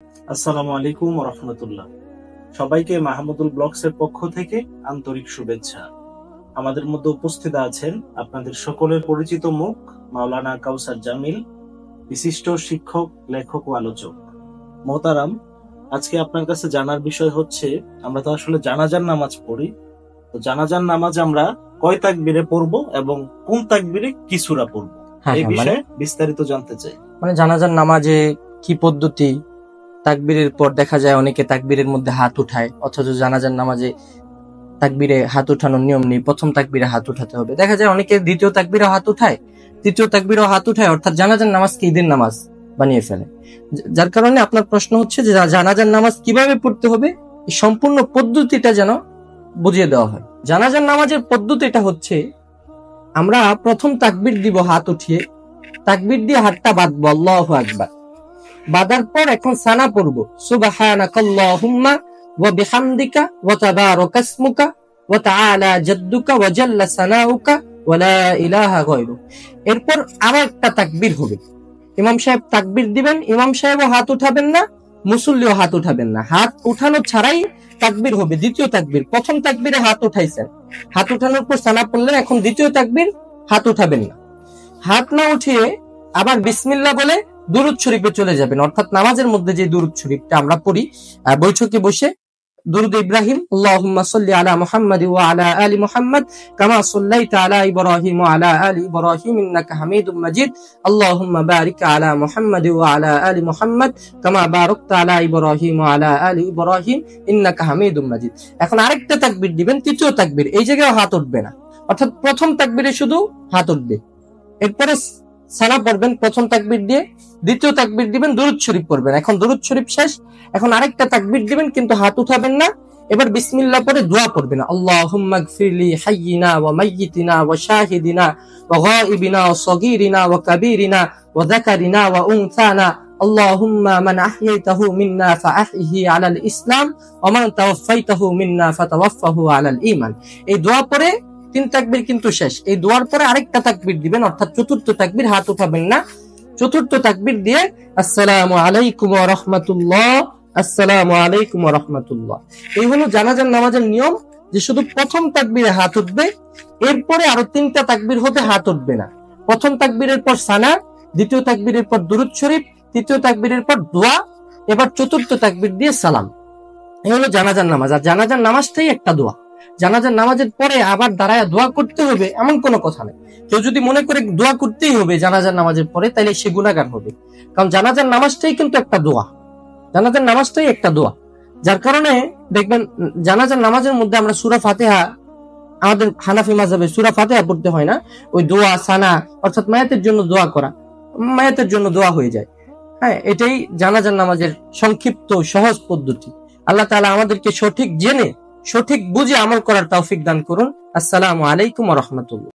আসসালামু আলাইকুম ওয়া রাহমাতুল্লাহ। সবাইকে মাহমুদুল ব্লগসের পক্ষ থেকে আন্তরিক শুভেচ্ছা। আমাদের মধ্যে উপস্থিত আছেন আপনাদের সকলের পরিচিত মুখ মাওলানা কাউসার জামিল, বিশিষ্ট শিক্ষক, লেখক ও আলোচক। মোহতারাম, আজকে আপনার কাছে জানার বিষয় হচ্ছে, আমরা তো আসলে জানাজার নামাজ পড়ি, তো জানাজার নামাজ আমরা কয় তাকবীরে পড়বো এবং কোন তাকবীরে কি সূরা পড়বো, এই বিষয়ে বিস্তারিত জানতে চাই। জানাজার নামাজে কি পদ্ধতি? তাকবীরের পর দেখা যায় অনেকে তাকবীরের মধ্যে হাত উঠায়, অথচ জানাজার নামাজে তাকবীরে হাত উঠানোর নিয়ম নেই। প্রথম তাকবীরে হাত উঠাতে হবে। দেখা যায় অনেকে দ্বিতীয় তাকবীরে হাত উঠায়, তৃতীয় তাকবীরেও হাত উঠায়, অর্থাৎ জানাজার নামাজকে ঈদের নামাজ বানিয়ে ফেলে। যার কারণে আপনার প্রশ্ন হচ্ছে যে জানাজার নামাজ কিভাবে পড়তে হবে, এই সম্পূর্ণ পদ্ধতিটা যেন বুঝিয়ে দেওয়া হয়। জানাজার নামাজের পদ্ধতিটা হচ্ছে, আমরা প্রথম তাকবীর দিব হাত উঠিয়ে, তাকবীর দিয়ে হাতটা বাঁধবো, আল্লাহু আকবার। বাঁধার পর এখন সানা পড়বো, সুবহানাকাল্লাহুম্মা ওয়া বিহামদিকা ওয়া তাবারাকা ইসমুকা ওয়া তাআলা জাদ্দুকা ওয়া জাল্লা সানাউকা ওয়া লা ইলাহা গায়রুক। এরপর আরো একটা তাকবীর হবে। ইমাম সাহেব তাকবীর দিবেন, ইমাম সাহেবও হাত উঠাবেন না, মুসল্লিও হাত উঠাবেন না। হাত উঠানো ছাড়াই তাকবীর হবে। দ্বিতীয় তাকবীর, প্রথম তাকবীরে হাত উঠাইছেন, হাত উঠানোর পর সানা পড়লেন, এখন দ্বিতীয় তাকবীর হাত উঠাবেন না। হাত না উঠিয়ে আবার বিসমিল্লাহ বলে দুরূদ শরীফে চলে যাবেন। অর্থাৎ নামাজের মধ্যে যে দুরূদ শরীফটা আমরা পড়ি বৈঠকে বসে, দুরূদ ইব্রাহিম, আল্লাহুম্মা সাল্লি আলা মুহাম্মাদ ওয়া আলা আলি মুহাম্মাদ কামা সাল্লাইতা আলা ইব্রাহিম ওয়া আলা আলি ইব্রাহিম ইন্নাকা হামিদুম মাজিদ, আল্লাহুম্মা বারিক আলা মুহাম্মাদ ওয়া আলা আলি মুহাম্মাদ কামা বারাকতা আলা ইব্রাহিম ওয়া আলা আলি ইব্রাহিম ইন্নাকা হামিদুম মাজিদ। এখন আরেকটা তাকবীর দিবেন, তৃতীয় তাকবীর, এই জায়গায় হাত উঠবে না, অর্থাৎ প্রথম তাকবীরে শুধু হাত উঠবে। এরপরে সানা পড়বেন প্রথম তাকবীর দিয়ে, দ্বিতীয় তাকবীর দিবেন, দুরূদ শরীফ পড়বেন। এখন দুরূদ শরীফ শেষ, এখন আরেকটা তাকবীর দিবেন, কিন্তু হাত উঠাবেন না। এবার বিসমিল্লাহ পড়ে দোয়া পড়বেন, আল্লাহুম্মা গফিরলি হাইয়িনা ওয়া মাইয়িতিনা ওয়া শাহিদিনা ওয়া গায়িবিনা ওয়া সগীরিনা ওয়া কাবীরিনা ওয়া যাকারিনা ওয়া উনসানা, আল্লাহুম্মা মান আহইয়াতাহু মিন্না ফাআহইহি আলাল ইসলাম ওয়া মান তাওয়াফফাইতাহু মিন্না ফাতাওয়াফফাহু আলাল ঈমান। এই দোয়া পড়ে তিন তাকবীর কিন্তু শেষ। এই দোয়ার পরে আরেকটা তাকবীর দিবেন, অর্থাৎ চতুর্থ তাকবীর, হাত উঠাবেন না। চতুর্থ তাকবীর দিয়ে আসসালামু আলাইকুম ওয়া রাহমাতুল্লাহ, আসসালামু আলাইকুম ওয়া রাহমাতুল্লাহ। এই হলো জানাজার নামাজের নিয়ম, যে শুধু প্রথম তাকবীরে হাত উঠবে, এরপরে আরো তিনটা তাকবীর হবে হাত উঠবে না। প্রথম তাকবীরের পর সানা, দ্বিতীয় তাকবীরের পর দুরূদ শরীফ, তৃতীয় তাকবীরের পর দোয়া, এবার চতুর্থ তাকবীর দিয়ে সালাম। এই হলো জানাজার নামাজ। আর জানাজার নামাজটাই একটা দোয়া। জানাজার নামাজের পরে আবার দাঁড়ায় দোয়া করতে হবে এমন কোনো কথা নেই। কেউ যদি মনে করে দোয়া করতেই হবে জানাজার নামাজের পরে, তাহলে সে গুনাহগার হবে। কারণ জানাজার নামাজটাই কিন্তু একটা দোয়া, জানাজার নামাজটাই একটা দোয়া। যার কারণে দেখবেন জানাজার নামাজের মধ্যে আমরা সূরা ফাতিহা, আমাদের হানাফি মাযহাবে সূরা ফাতিহা পড়তে হয় না, ওই দোয়া সানা, অর্থাৎ মায়াতের জন্য দোয়া করা, মায়াতের জন্য দোয়া হয়ে যায়। হ্যাঁ, এটাই জানাজার নামাজের সংক্ষিপ্ত সহজ পদ্ধতি। আল্লাহ তাআলা আমাদেরকে সঠিক জেনে সঠিক বুঝে আমল করার তৌফিক দান করুন। আসসালামু আলাইকুম ওয়া রাহমাতুল্লাহ।